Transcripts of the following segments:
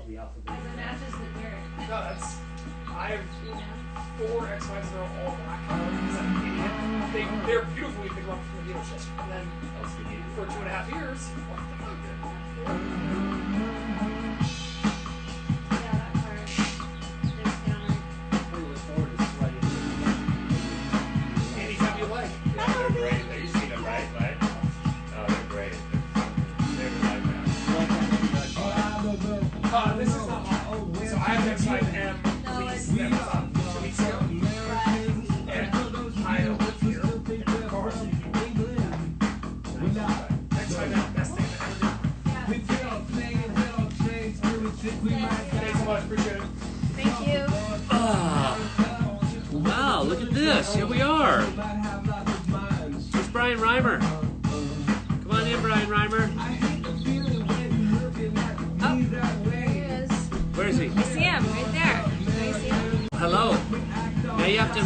the alphabet. It matches the dirt. No, that's. I have 4 ex-wives that are all black. Because I'm an idiot. They're beautiful. We pick them up from the dealership. And then for 2.5 years, well, they're not good. Yeah, that part. There's counter. We look forward to sweating. Anytime you like. Yeah, they're great. You've seen them, right? Right? Oh, they're great. They're like that. This is not mine. So I have ex-wife M. Lease that was on 2 weeks ago. And I live here in the car. Ex-wife M, best thing I've ever done. Thanks so much. Appreciate it. Thank you. Wow, look at this. Here we are. It's Brian Reimer. Come on in, Brian Reimer. Oh, there he is. Where is he? I see him right there. Do you see him? Hello. Now you have to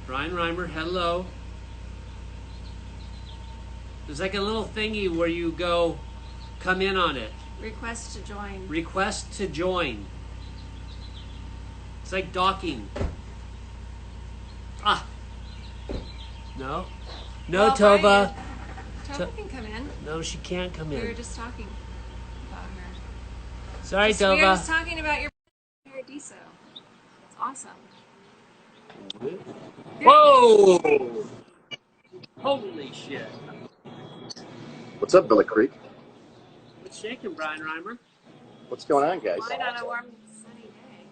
Brian Reimer, hello. There's like a little thingy where you go, come in on it. Request to join. Request to join. It's like docking. Ah. No. No, Well, Tova. Brian, Tova can come in. No, she can't come We were in. just talking about her. Sorry, We were Tova. just talking about your Paradiso. It's awesome. Whoa! Holy shit. What's up, Billy Creek? What's shaking, Brian Reimer? What's going on, guys? Wine on a warm, sunny day.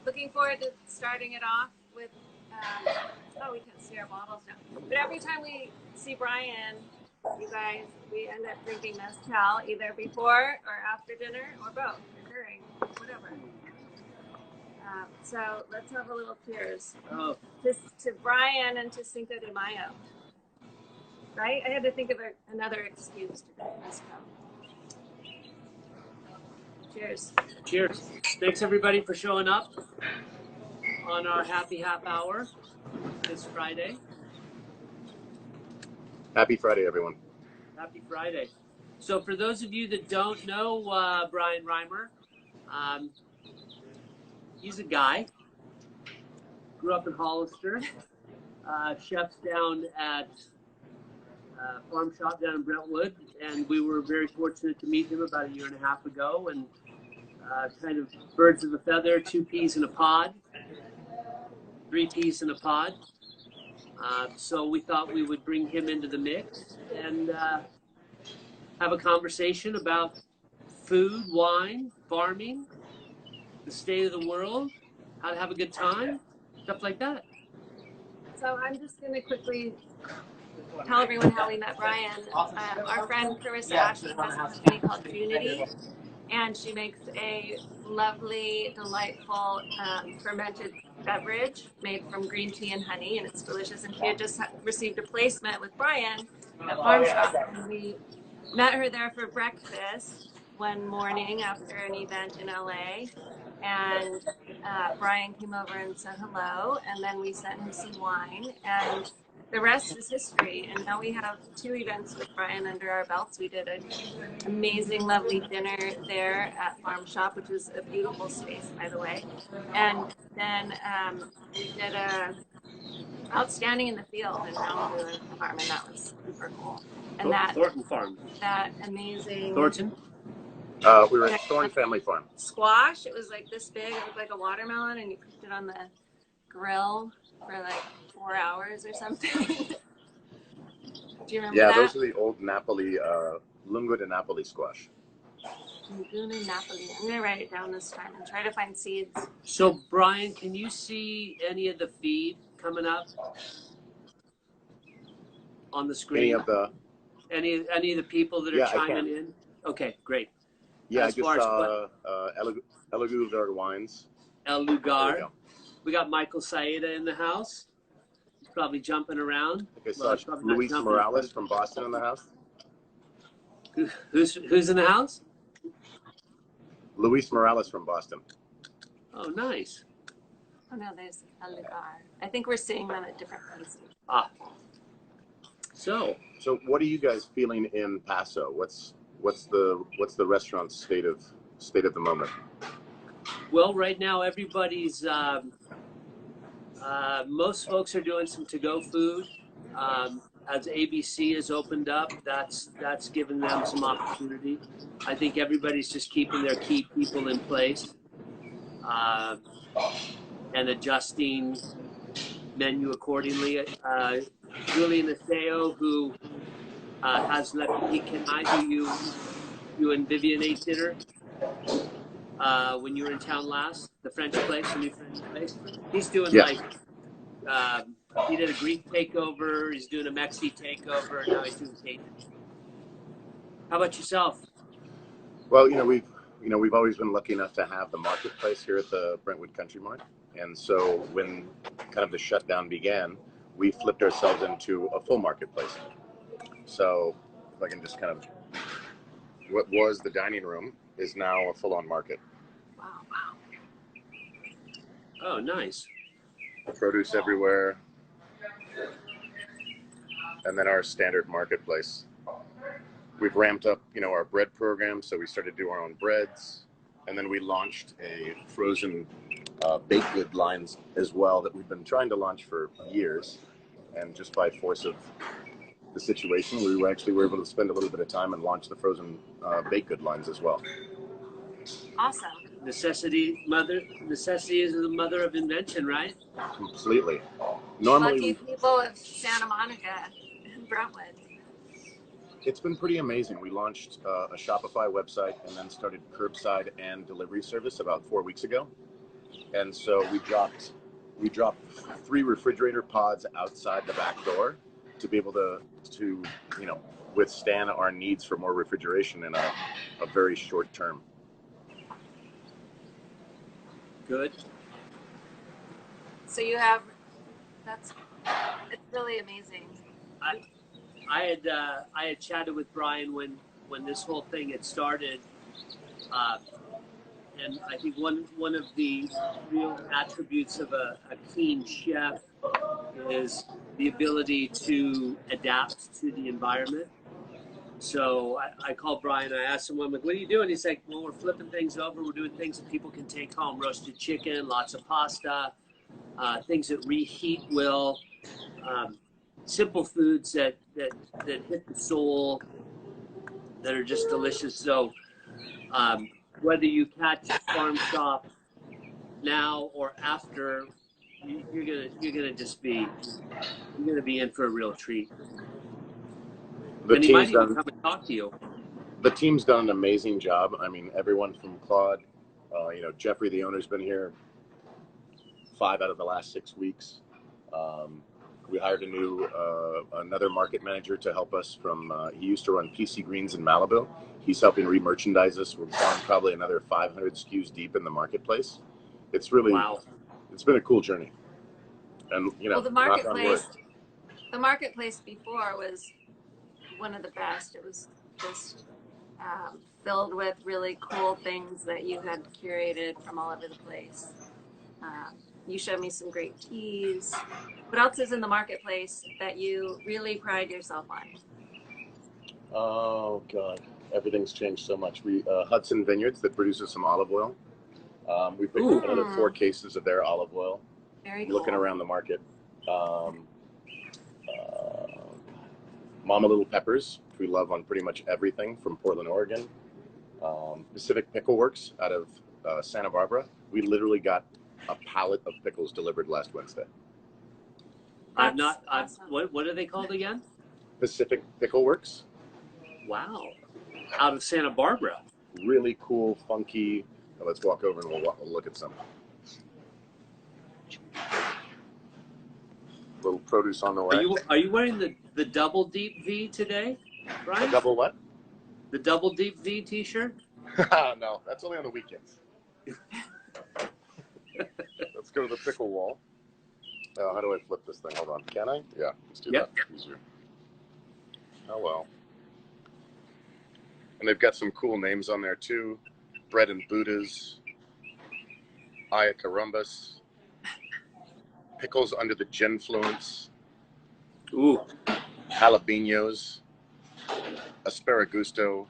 Looking forward to starting it off with, oh, we can't see our bottles now. But every time we see Brian, you guys, we end up drinking Mezcal either before or after dinner or both, or during, whatever. So let's have a little cheers. Oh, To Brian and to Cinco de Mayo. Right? I had to think of another excuse to drink Mezcal. Cheers. cheers. Thanks, everybody, for showing up on our happy half hour this Friday. Happy Friday, everyone. Happy Friday. So for those of you that don't know Brian Reimer, he's a guy. Grew up in Hollister. Chef's down at farm shop down in Brentwood, and we were very fortunate to meet him about 1.5 years ago, and kind of birds of a feather, 2 peas in a pod, 3 peas in a pod. So we thought we would bring him into the mix and have a conversation about food, wine, farming, the state of the world, how to have a good time, stuff like that. So I'm just going to quickly tell everyone how we met Brian. Our friend Carissa Ashley has a company called Unity, and she makes a lovely, delightful fermented beverage made from green tea and honey, and it's delicious. And she had just received a placement with Brian at Farm Shop, and we met her there for breakfast one morning after an event in LA. And Brian came over and said hello, and then we sent him some wine, and the rest is history. And now we have 2 events with Brian under our belts. We did an amazing, lovely dinner there at Farm Shop, which is a beautiful space, by the way. And then we did a outstanding in the field in Brentwood farm, and that was super cool. And Thornton Farm. That amazing Thornton? We were at Thorne Family Farm. squash. It was like this big. It looked like a watermelon, and you cooked it on the grill for like 4 hours or something. Do you remember that? Yeah, those are the old Napoli, Lungo di Napoli squash. Laguna Napoli. I'm going to write it down this time and try to find seeds. So, Brian, can you see any of the feed coming up on the screen? Any of Any of the people that are Yeah, I chiming can. in? Okay, great. Yeah, I As just far as saw El Lugar Wines. El There Lugar. we go. We got Michael Saeda in the house. He's probably jumping around. I think I Well, saw probably not Luis jumping. Morales from Boston in the house. Who's in the house? Luis Morales from Boston. Oh, nice. Oh no, there's El Lugar. I think we're seeing them at different places. Ah. So what are you guys feeling in Paso? What's the restaurant's state of the moment? well, right now everybody's most folks are doing some to-go food. As ABC has opened up, that's given them some opportunity. I think everybody's just keeping their key people in place and adjusting menu accordingly. Julian Aseo, who has Le Petit Canaille, who you and Vivian ate dinner when you were in town last, the French place, the new French place. He's doing he did a Greek takeover. He's doing a Mexi takeover. And now he's doing Cajun. How about yourself? Well, we've always been lucky enough to have the marketplace here at the Brentwood Country Mart, and so when kind of the shutdown began, we flipped ourselves into a full marketplace. So if I can just kind of, what was the dining room is now a full-on market. Wow. Oh, nice. Produce everywhere, and then our standard marketplace. We've ramped up, our bread program, so we started doing our own breads, and then we launched a frozen baked good lines as well that we've been trying to launch for years, and just by force of the situation, we were able to spend a little bit of time and launch the frozen baked good lines as well. Awesome. Necessity is the mother of invention, right? Completely. Normally, lucky people of Santa Monica and Brentwood. It's been pretty amazing. We launched a Shopify website and then started curbside and delivery service about 4 weeks ago. And so we dropped 3 refrigerator pods outside the back door to be able to withstand our needs for more refrigeration in a very short term. Good. So it's really amazing. I had chatted with Brian when this whole thing had started, and I think one of the real attributes of a keen chef is the ability to adapt to the environment. So I called Brian. I asked him, I'm like, what are you doing? He's like, well, we're flipping things over. We're doing things that people can take home: roasted chicken, lots of pasta, things that reheat well. Simple foods that hit the soul, that are just delicious. So whether you catch Farm Shop now or after, you're gonna be in for a real treat. And he might even come and talk to you. The team's done an amazing job. I mean, everyone from Claude, Jeffrey, the owner's been here 5 out of the last 6 weeks. We hired another market manager to help us he used to run PC Greens in Malibu. He's helping re-merchandise us. We're going probably another 500 SKUs deep in the marketplace. It's really, It's been a cool journey. And, the marketplace before was one of the best. It was just filled with really cool things that you had curated from all over the place. You showed me some great teas. What else is in the marketplace that you really pride yourself on? Oh, God. Everything's changed so much. We Hudson Vineyards that produces some olive oil. We picked up another 4 cases of their olive oil. Very cool. Looking around the market. Mama Little Peppers, which we love on pretty much everything from Portland, Oregon. Pacific Pickle Works out of Santa Barbara. We literally got a pallet of pickles delivered last Wednesday. Awesome. What are they called again? Pacific Pickle Works. Wow. Out of Santa Barbara. Really cool, funky. Let's walk over and we'll look at some. Little produce on the way. Are you wearing the double deep V today, Brian? The double what? The double deep V t-shirt? No, that's only on the weekends. Let's go to the pickle wall. How do I flip this thing? Hold on. Can I? Yeah, let's do that. Easier. Oh, well. And they've got some cool names on there, too. Bread and Buddhas. Aya Carumbas. Pickles under the Ginfluence. Ooh. jalapenos, asparagusto,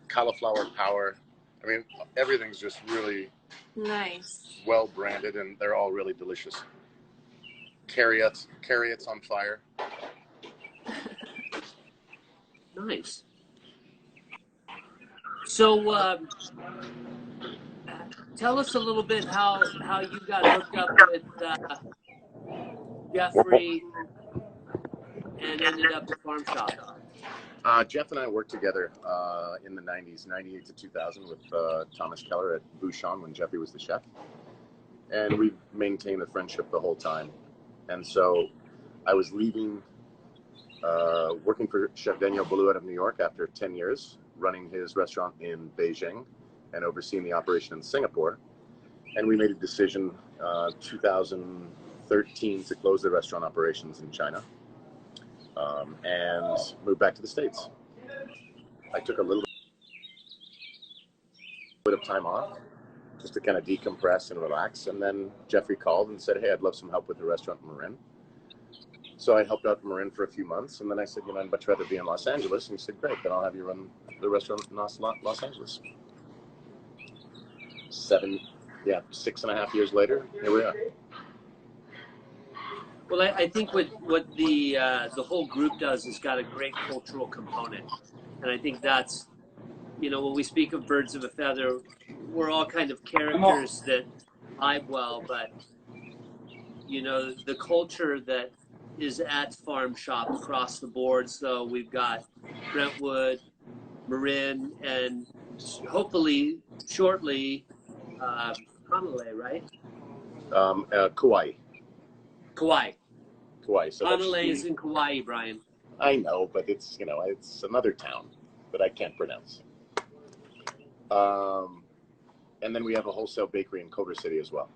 cauliflower power. I mean, everything's just really Nice. well branded, and they're all really delicious. Carrots on fire. Nice. So, tell us a little bit how you got hooked up with Jeffrey and ended up at Farm Shop. Jeff and I worked together in the 90s, 98 to 2000 with Thomas Keller at Bouchon when Jeffrey was the chef. And we've maintained a friendship the whole time. And so I was leaving, working for Chef Daniel Boulou out of New York after 10 years, running his restaurant in Beijing and overseeing the operation in Singapore. And we made a decision 2013 to close the restaurant operations in China. And moved back to the States. I took a little bit of time off just to kind of decompress and relax. And then Jeffrey called and said, hey, I'd love some help with the restaurant in Marin. So I helped out Marin for a few months. And then I said, you know, I'd much rather be in Los Angeles. And he said, great, then I'll have you run the restaurant in Los Angeles. 6.5 years later, here we are. Well, I think what the whole group does is got a great cultural component, and I think that's, you know, when we speak of birds of a feather, we're all kind of characters that vibe well, but you know, the culture that is at Farm Shop across the board. So we've got Brentwood, Marin, and hopefully shortly, Hanalei, right? Kauai. Kauai. So Hanalei is in Kauai, Brian. I know, but it's, you know, it's another town that I can't pronounce. And then we have a wholesale bakery in Culver City as well.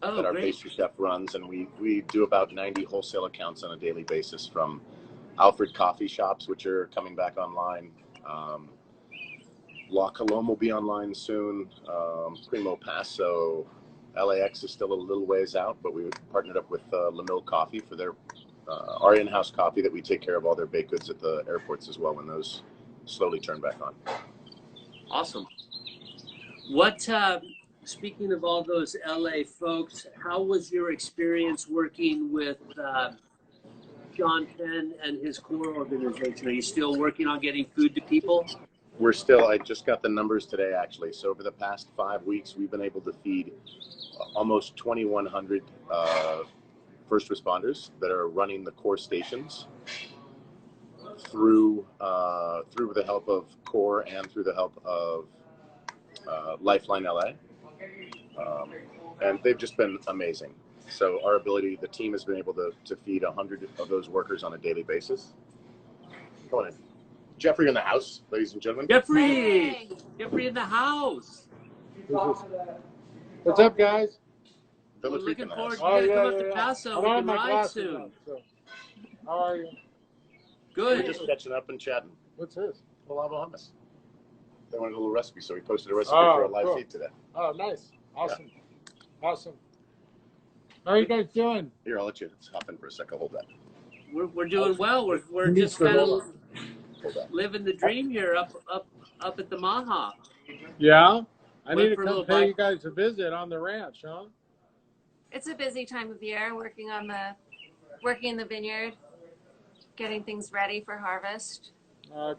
Oh, that our great. pastry chef runs, and we do about 90 wholesale accounts on a daily basis, from Alfred coffee shops, which are coming back online. La Colombe will be online soon. Primo Paso, LAX is still a little ways out, but we partnered up with LaMille Coffee for their our in-house coffee that we take care of all their baked goods at the airports as well when those slowly turn back on. Awesome. What, speaking of all those LA folks, how was your experience working with John Penn and his core organization? Are you still working on getting food to people? We're still, I just got the numbers today actually. So over the past 5 weeks, we've been able to feed almost 2,100 first responders that are running the core stations through the help of CORE and through the help of Lifeline LA. And they've just been amazing. So our ability, the team has been able to feed 100 of those workers on a daily basis. Go on in. Jeffrey in the house, ladies and gentlemen. Jeffrey! Hey. Jeffrey in the house. What's up, guys? We're Philip looking in the forward house. to come up to Paso. We can ride soon. Up, so. How are you? Good. We're just catching up and chatting. What's this? Palava hummus. They wanted a little recipe, so we posted a recipe Oh, for a live cool. feed today. Oh, nice. Awesome. Yeah. Awesome. How are you guys doing? Here, I'll let you hop in for a second. Hold that. We're doing well. We're Who needs just to kind hold of Hold that. living the dream here up at the Maha. Yeah? I Went need to for a come little pay bike. you guys a visit on the ranch, huh? It's a busy time of year, working in the vineyard, getting things ready for harvest.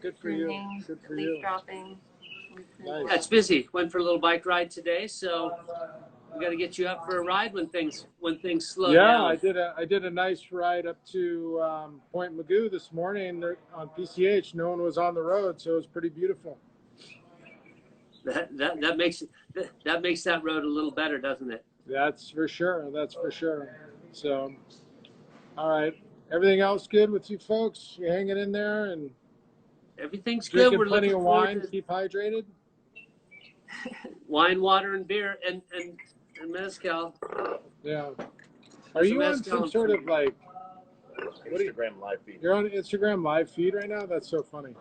Good for you. Pruning, Good for leaf you. dropping. Nice. Yeah, it's busy. Went for a little bike ride today, so we got to get you up for a ride when things slow down. Yeah, I did a nice ride up to Point Magoo this morning on PCH. No one was on the road, so it was pretty beautiful. That makes that road a little better, doesn't it? That's for sure. That's for sure. So, all right. Everything else good with you folks? You hanging in there and Everything's good. drinking We're plenty looking of forward wine, to keep hydrated? wine, water, and beer, and mezcal. Yeah. Are you on mezcal some and sort food. of like, Instagram live feed. you're on Instagram live feed right now? That's so funny.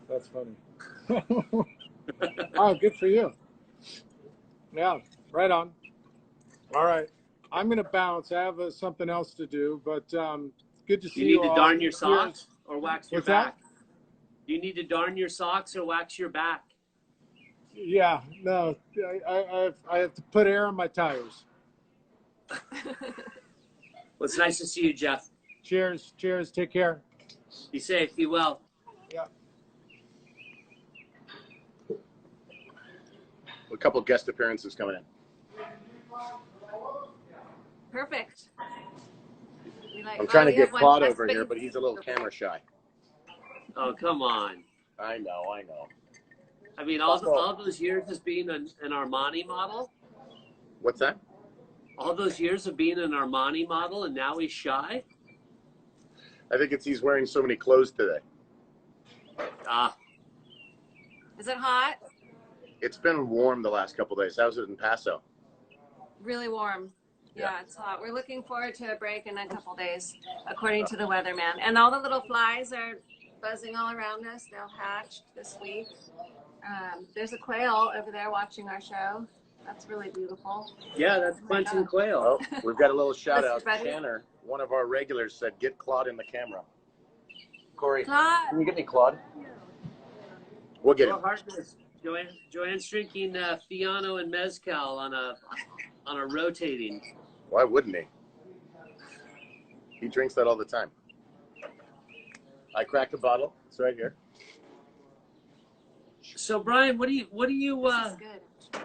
That's funny. Oh, good for you. Yeah, right on. All right. I'm going to bounce. I have something else to do, but Good to Do see you you need to all. darn your Cheers. socks or wax your What's that? back? Do you need to darn your socks or wax your back? Yeah, no, I have to put air on my tires. Well, it's nice to see you, Jeff. Cheers, cheers. Take care. Be safe. Be well. Yeah. A couple guest appearances coming in. Perfect. I'm trying to we have get one Claude guest, over here, but he's a little camera shy. Oh, come on. I know. I mean, all those years as being an Armani model, What's that? all those years of being an Armani model, and now he's shy? I think it's he's wearing so many clothes today. Ah, Is it hot? It's been warm the last couple of days. How's it in Paso? Really warm. Yeah, it's hot. We're looking forward to a break in a couple days, according to the weatherman. And all the little flies are buzzing all around us. They'll hatch this week. There's a quail over there watching our show. That's really beautiful. yeah, that's Quentin Quail. Oh, we've got a little shout out. Buddy. Tanner, one of our regulars, said, "Get Claude in the camera." Corey, Claude. can you get me Claude? We'll get him. Well, Harkness, Joanne's drinking Fiano and Mezcal on a rotating. Why wouldn't he? He drinks that all the time. I cracked a bottle. It's right here. So Brian, what do you This is good.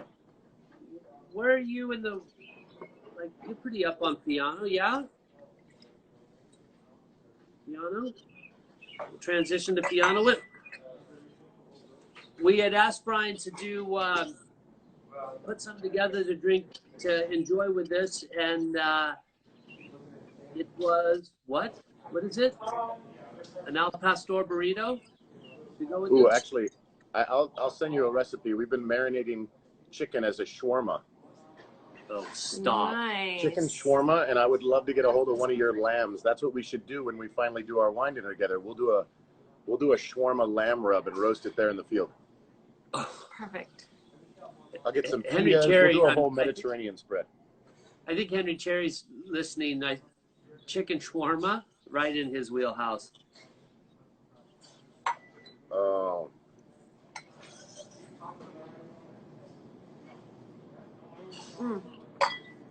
where are you in the, like, you're pretty up on Fiano, yeah? Fiano? We'll transition to Fiano. We had asked Brian to do, put something together to drink, to enjoy with this, and it was, what? What is it? An Al Pastor burrito? To go with Ooh, this? actually, I'll send you a recipe. We've been marinating chicken as a shawarma. Oh, stop. Nice. Chicken shawarma, and I would love to get a hold of one of your lambs. That's what we should do when we finally do our wine dinner together. We'll do a shawarma lamb rub and roast it there in the field. Perfect. I'll get some Henry pias. Cherry, We'll do a whole Mediterranean spread. I think Henry Cherry's listening. Chicken shawarma, right in his wheelhouse. Oh,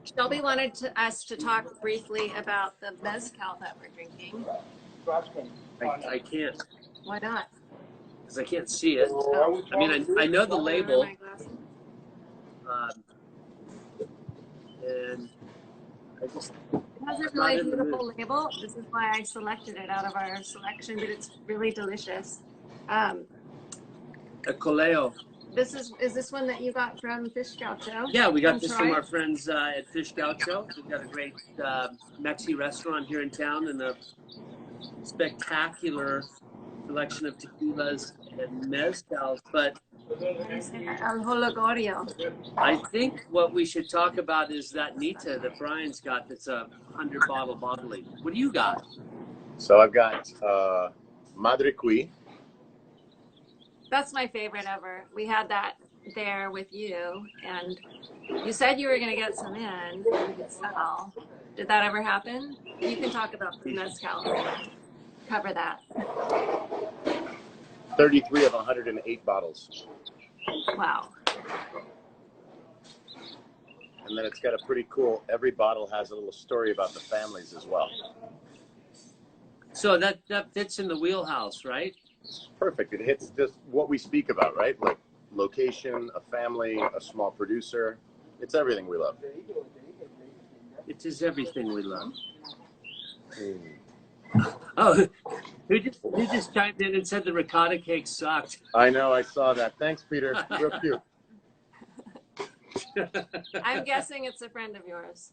Shelby wanted us to talk briefly about the mezcal that we're drinking. I can't, Why not? because I can't see it. I mean, I know the label, My glasses. and I just, It has a I'm not really in the beautiful label. This is why I selected it out of our selection, but it's really delicious. a coleo. Is this one that you got from Fish Gaucho? Yeah, we got From this Troy? from our friends at Fish Gaucho. We've got a great Mexi restaurant here in town, and a spectacular selection of tequilas and mezcals. But El Hologorio. I think what we should talk about is that Nita that Brian's got that's a 100-bottle bottling. What do you got? so I've got Madre Cui. That's my favorite ever. We had that there with you, and you said you were going to get some in that we could sell. Did that ever happen? You can talk about the mezcal. Cover that. 33 of 108 bottles. Wow. And then it's got a pretty cool, every bottle has a little story about the families as well. So that fits in the wheelhouse, right? Perfect. It hits just what we speak about, right? Like location, a family, a small producer. It's everything we love. It is everything we love. Oh, who just chimed in and said the ricotta cake sucked? I know, I saw that. Thanks, Peter. Real cute. I'm guessing it's a friend of yours.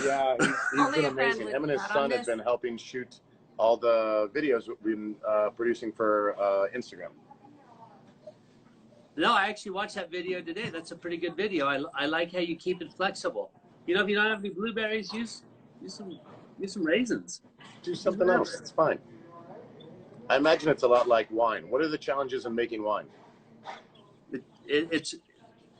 Yeah, he's Only been a friend amazing. would Him and his not son on have this. been helping shoot all the videos we've been producing for Instagram. No, I actually watched that video today. That's a pretty good video. I like how you keep it flexible. You know, if you don't have any blueberries, use some raisins. Do something else. It's fine. I imagine it's a lot like wine. What are the challenges in making wine? It's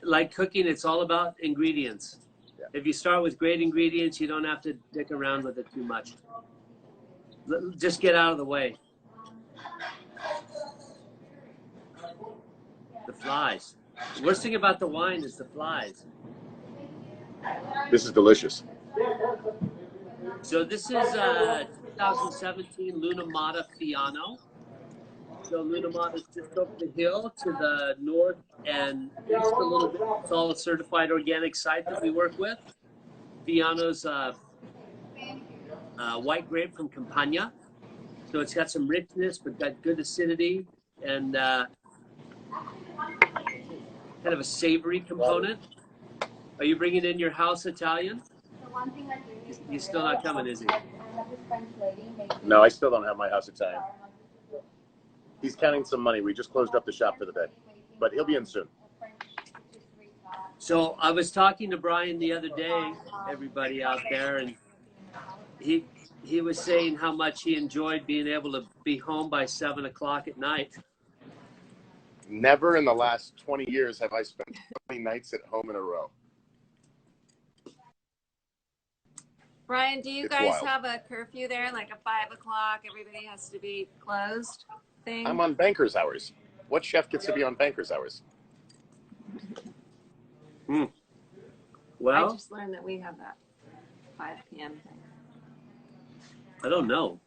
like cooking. It's all about ingredients. Yeah. If you start with great ingredients, you don't have to dick around with it too much. Just get out of the way. The flies. The worst thing about the wine is the flies. This is delicious. So this is 2017 Luna Mata Fiano. So Luna Mata is just over the hill to the north and east a little bit. It's all a certified organic site that we work with. Fiano's white grape from Campania. So it's got some richness, but got good acidity and kind of a savory component. Are you bringing in your house Italian? He's still not coming, is he? No, I still don't have my house Italian. He's counting some money. We just closed up the shop for the day, but he'll be in soon. So I was talking to Brian the other day, everybody out there, and he was saying how much he enjoyed being able to be home by 7 o'clock at night. Never in the last 20 years have I spent 20 nights at home in a row. Brian, do you It's guys wild. have a curfew there, like a 5 o'clock, everybody has to be closed thing? I'm on banker's hours. What chef gets to be on banker's hours? I Well, just learned that we have that 5 p.m. thing. I don't know.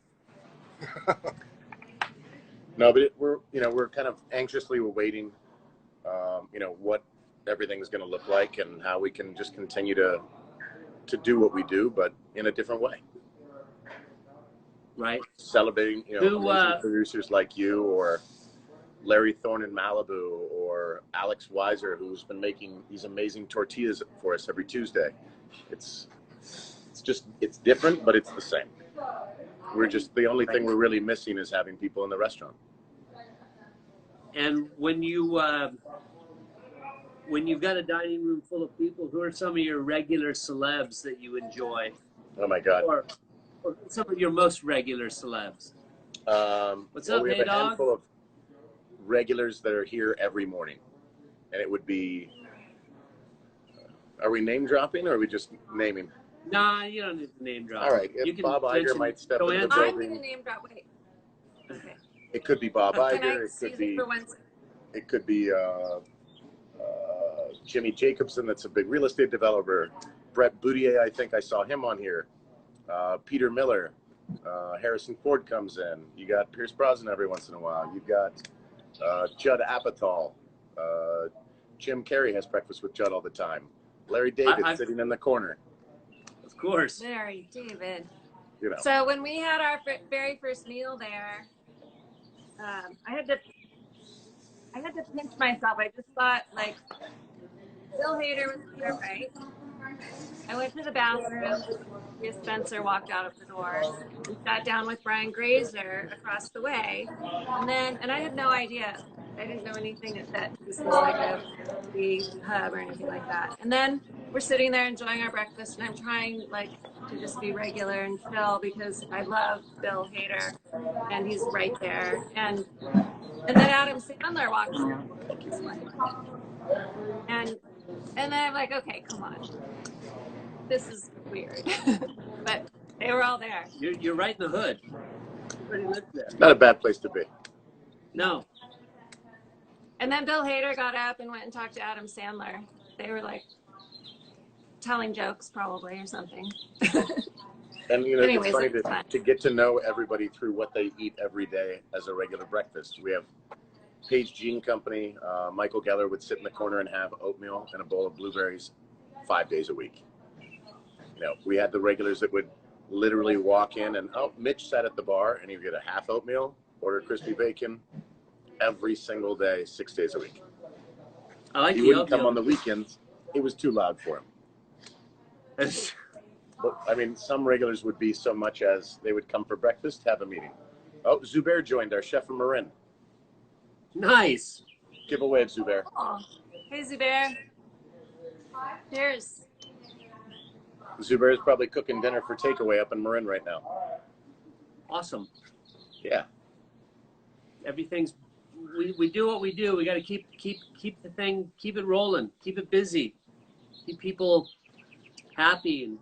No, but we're kind of anxiously awaiting, what everything's going to look like and how we can just continue to do what we do, but in a different way. Right. Celebrating, amazing producers like you, or Larry Thorne in Malibu, or Alex Weiser, who's been making these amazing tortillas for us every Tuesday. It's different, but it's the same. The only thing we're really missing is having people in the restaurant. And when you've got a dining room full of people, who are some of your regular celebs that you enjoy? Oh my God. Or some of your most regular celebs? What's up, we have hey a dog? handful of regulars that are here every morning, and it would be. Are we name dropping, or are we just naming? Nah, you don't need to name drop. All right, You if can Bob Iger mention might step into the Joanne's- I'm going building, to name drop. Wait. Okay. it could be Bob Can I Iger. It excuse could me be. for 1 second? It could be Jimmy Jacobson. That's a big real estate developer. Brett Boudier, I think I saw him on here. Peter Miller. Harrison Ford comes in. You got Pierce Brosnan every once in a while. You've got Judd Apatow. Jim Carrey has breakfast with Judd all the time. Larry David sitting in the corner. Of course. Larry David. You know. So when we had our very first meal there, I had to pinch myself. I just thought, like, Bill Hader was there, right? I went to the bathroom. Miss Spencer walked out of the door and sat down with Brian Grazer across the way. And I had no idea. I didn't know anything that this was like a big hub or anything like that. And then we're sitting there enjoying our breakfast, and I'm trying, like, to just be regular and chill because I love Bill Hader, and he's right there. And then Adam Sandler walks in this way. And then I'm like, okay, come on. This is weird. But they were all there. You're right in the hood. Everybody lives there. Not a bad place to be. No. And then Bill Hader got up and went and talked to Adam Sandler. They were like telling jokes probably or something. And Anyways, it's funny it's fun. to get to know everybody through what they eat every day as a regular breakfast. We have Paige Jean Company. Michael Geller would sit in the corner and have oatmeal and a bowl of blueberries 5 days a week. We had the regulars that would literally walk in and, Mitch sat at the bar and he'd get a half oatmeal, order crispy bacon every single day, 6 days a week. I like He the wouldn't come oatmeal. on the weekends. It was too loud for him. But, I mean, some regulars would be so much as they would come for breakfast, have a meeting. Oh, Zubair joined, our chef from Marin. Nice. Give a wave, Zubair. Oh, hey, Zubair. Cheers. Zubair is probably cooking dinner for takeaway up in Marin right now. Awesome. Yeah. Everything's we do what we do. We got to keep the thing, keep it rolling, keep it busy, keep people happy, and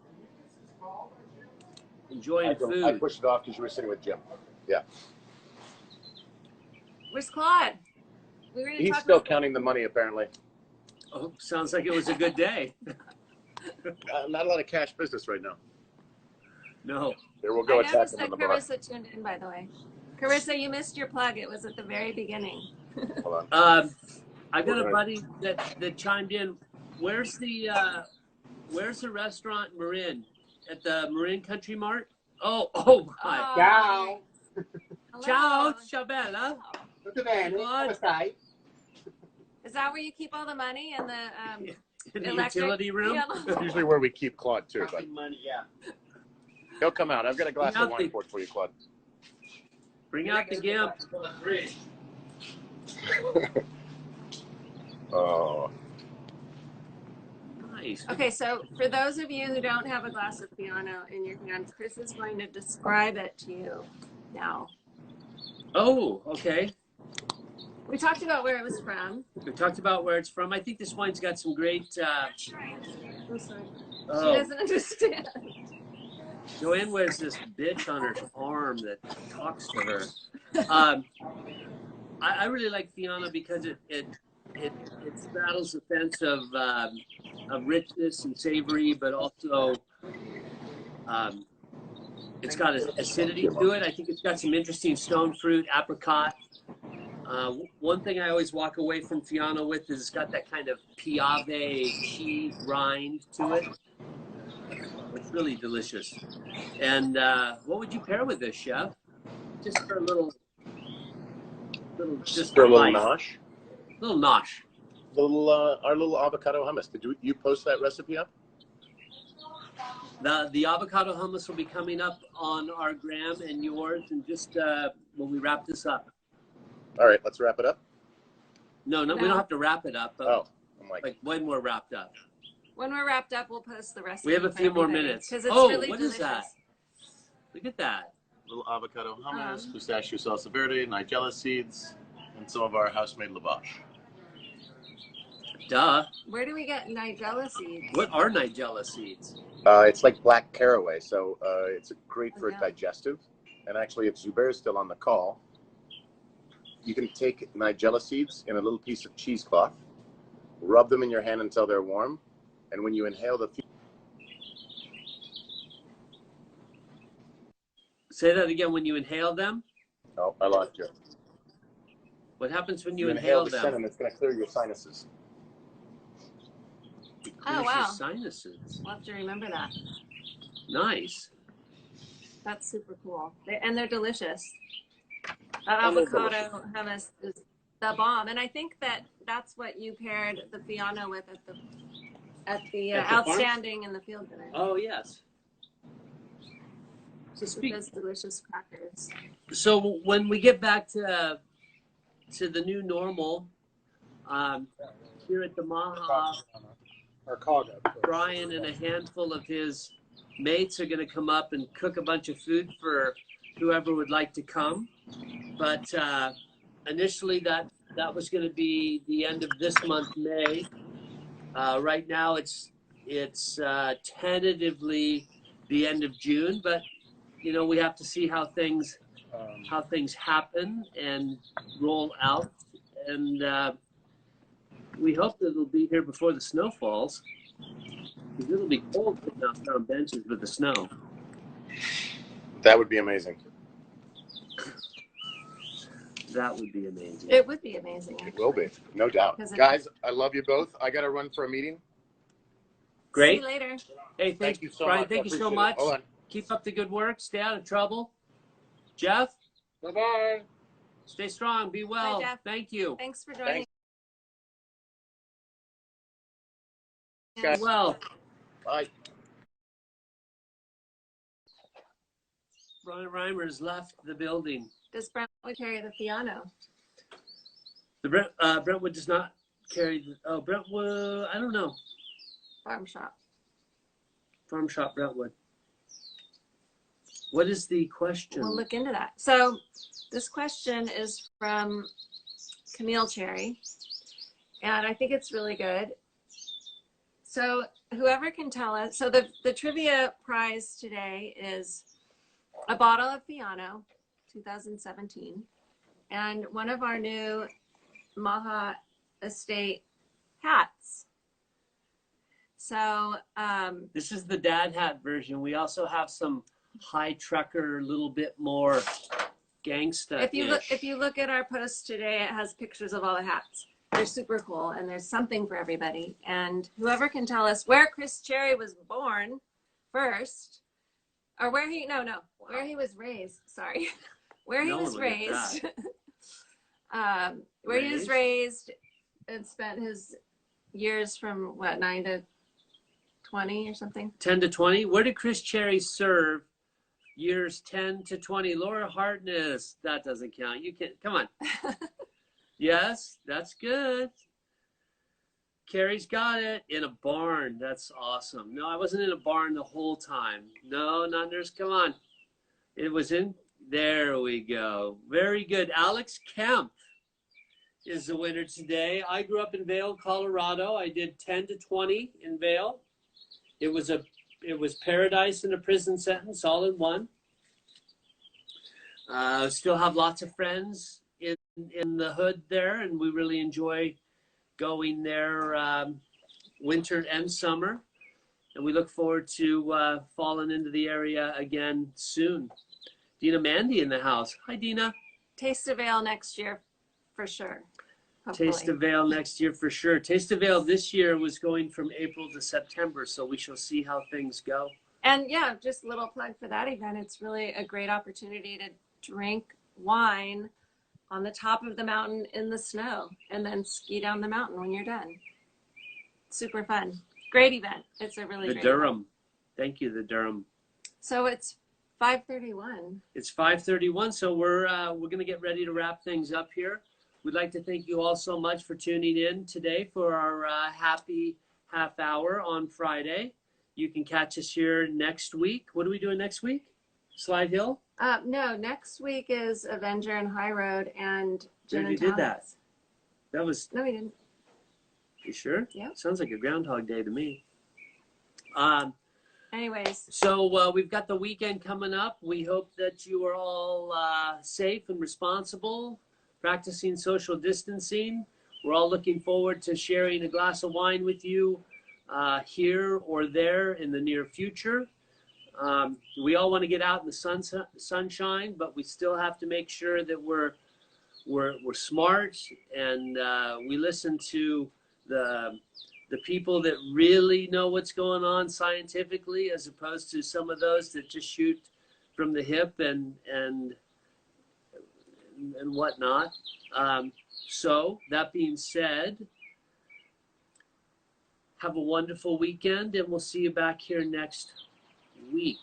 enjoying I food. pushed it off because you were sitting with Jim. Yeah. Where's Claude? We were going to He's talk still about counting the money, apparently. Oh, sounds like it was a good day. Not a lot of cash business right now. No. Here, we'll go I attack noticed him in that the bar. Carissa tuned in, by the way. Carissa, you missed your plug. It was at the very beginning. Hold on. I've got a buddy that chimed in. Where's the restaurant Marin? At the Marin Country Mart? Oh my. Ciao. Ciao, ciao bella. Tutto bene? Come stai? Is that where you keep all the money in the In the electric utility room? Yeah. It's usually where we keep Claude, too. But Money, yeah. he'll come out. I've got a glass of wine Nothing. poured for you, Claude. Bring out the gimp. Oh. Nice. Okay, so for those of you who don't have a glass of Fiano in your hands, Chris is going to describe it to you now. Oh, okay. We talked about where it was from. We talked about where it's from. I think this wine's got some great. I'm sorry. She Oh, doesn't understand. Joanne wears this bitch on her arm that talks to her. I really like Fiano because it straddles the fence of richness and savory, but also it's got acidity to it. I think it's got some interesting stone fruit, apricot. One thing I always walk away from Fiano with is it's got that kind of Piave cheese rind to it. It's really delicious. And what would you pair with this, chef? Just for a little just For a little bite. nosh. Little nosh. Our little avocado hummus. Did you post that recipe up? The avocado hummus will be coming up on our gram and yours, and just when we wrap this up. All right, let's wrap it up. No, we don't have to wrap it up. But Oh, I'm like when we're wrapped up. When we're wrapped up, we'll post the recipe. We have a for few more everybody, minutes. because it's Oh, really what delicious. is that? Look at that. little avocado hummus, pistachio salsa verde, nigella seeds, and some of our house-made lavash. Duh. Where do we get nigella seeds? What are nigella seeds? It's like black caraway, so it's great for Yeah. digestive. And actually, if Zubair is still on the call, you can take nigella seeds in a little piece of cheesecloth, rub them in your hand until they're warm, and when you inhale the Say that again. When you inhale them, oh, I lost you. what happens when you You inhale the them? scent, and it's going to clear your sinuses. It Oh, clears wow. your sinuses. We'll have to remember that. Nice. That's super cool. And they're delicious. That And they're avocado hummus is the bomb. And I think that's what you paired the Fiano with at the At the farm? Outstanding in the Field dinner. Oh yes. So With those delicious crackers. So when we get back to the new normal, here at the Maha, Or Kaga. Brian and a handful of his mates are going to come up and cook a bunch of food for whoever would like to come. But initially that was going to be the end of this month, May. Right now it's tentatively the end of June, but you know, we have to see how things happen and roll out, and we hope that it'll be here before the snow falls, because it'll be cold sitting out there on benches with the snow. That would be amazing. That would be amazing. It would be amazing. It will be, no doubt. Guys, I love you both. I got to run for a meeting. Great. See you later. Hey, Thank you so Brian, much. thank I you so appreciate it. much. Hold on. Keep up the good work. Stay out of trouble. Jeff, Bye-bye. stay strong. Be well. Bye, Jeff. Thank you. Thanks for joining. Guys. Well, Bye. Brian Reimer has left the building. Does Brentwood carry the Fiano? The Brentwood does not carry. Brentwood. I don't know. Farm shop. Farm shop Brentwood. What is the question? We'll look into that. So this question is from Camille Cherry, and I think it's really good. So whoever can tell us, so the trivia prize today is a bottle of Fiano, 2017, and one of our new Maha Estate hats. So this is the dad hat version. We also have some high trucker, a little bit more gangsta. If you look at our post today, it has pictures of all the hats. They're super cool, and there's something for everybody. And whoever can tell us where Chris Cherry was born first, or where he where he was raised. Sorry, where he was raised. Where he was raised and spent his years from what, 9 to 20 or something. 10 to 20. Where did Chris Cherry serve? Years 10 to 20. Laura Hartness. That doesn't count. You can't. Come on. Yes, that's good. Carrie's got it. In a barn. That's awesome. No, I wasn't in a barn the whole time. No, not nurse. Come on. It was in. There we go. Very good. Alex Kemp is the winner today. I grew up in Vail, Colorado. I did 10 to 20 in Vail. It was paradise and a prison sentence all in one. Still have lots of friends in the hood there, and we really enjoy going there winter and summer. And we look forward to falling into the area again soon. Dina Mandy in the house. Hi, Dina. Taste of Ale next year, for sure. Hopefully. Taste of Ale next year for sure. Taste of Ale this year was going from April to September, so we shall see how things go. And yeah, just a little plug for that event. It's really a great opportunity to drink wine on the top of the mountain in the snow and then ski down the mountain when you're done. Super fun. Great event. It's a really great Durham. event. Thank you, the Durham. So it's 5:31. It's 5:31, so we're going to get ready to wrap things up here. We'd like to thank you all so much for tuning in today for our happy half hour on Friday. You can catch us here next week. What are we doing next week? Slide Hill? No, next week is Avenger and High Road and Gin and You did that. That was. No, we didn't. You sure? Yeah. Sounds like a Groundhog Day to me. Anyways. So we've got the weekend coming up. We hope that you are all safe and responsible, practicing social distancing. We're all looking forward to sharing a glass of wine with you here or there in the near future. We all want to get out in the sunshine, but we still have to make sure that we're smart and we listen to the people that really know what's going on scientifically, as opposed to some of those that just shoot from the hip and whatnot. So that being said, have a wonderful weekend, and we'll see you back here next week.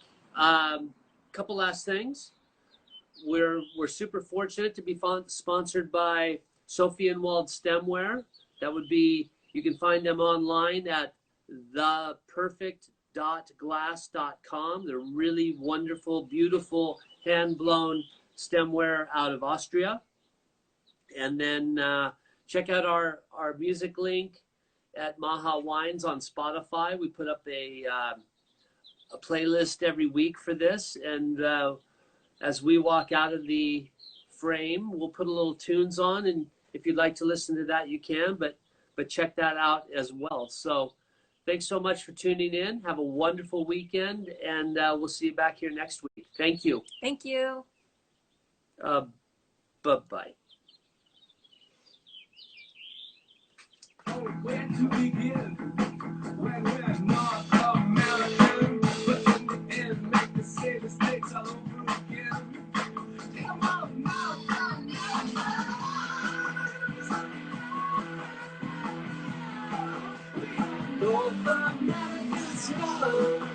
Couple last things. We're super fortunate to be sponsored by Sophie and Wald Stemware. That would be, you can find them online at theperfect.glass.com. They're really wonderful, beautiful, hand-blown stemware out of Austria. And then check out our music link at Maha Wines on Spotify. We put up a playlist every week for this, and as we walk out of the frame, we'll put a little tunes on, and if you'd like to listen to that, you can, but check that out as well. So thanks so much for tuning in. Have a wonderful weekend, and we'll see you back here next week. Thank you. Thank you. Bye-bye. Where to begin when we're not American, but in the end make the same mistakes all over again. Come on now, North American snow.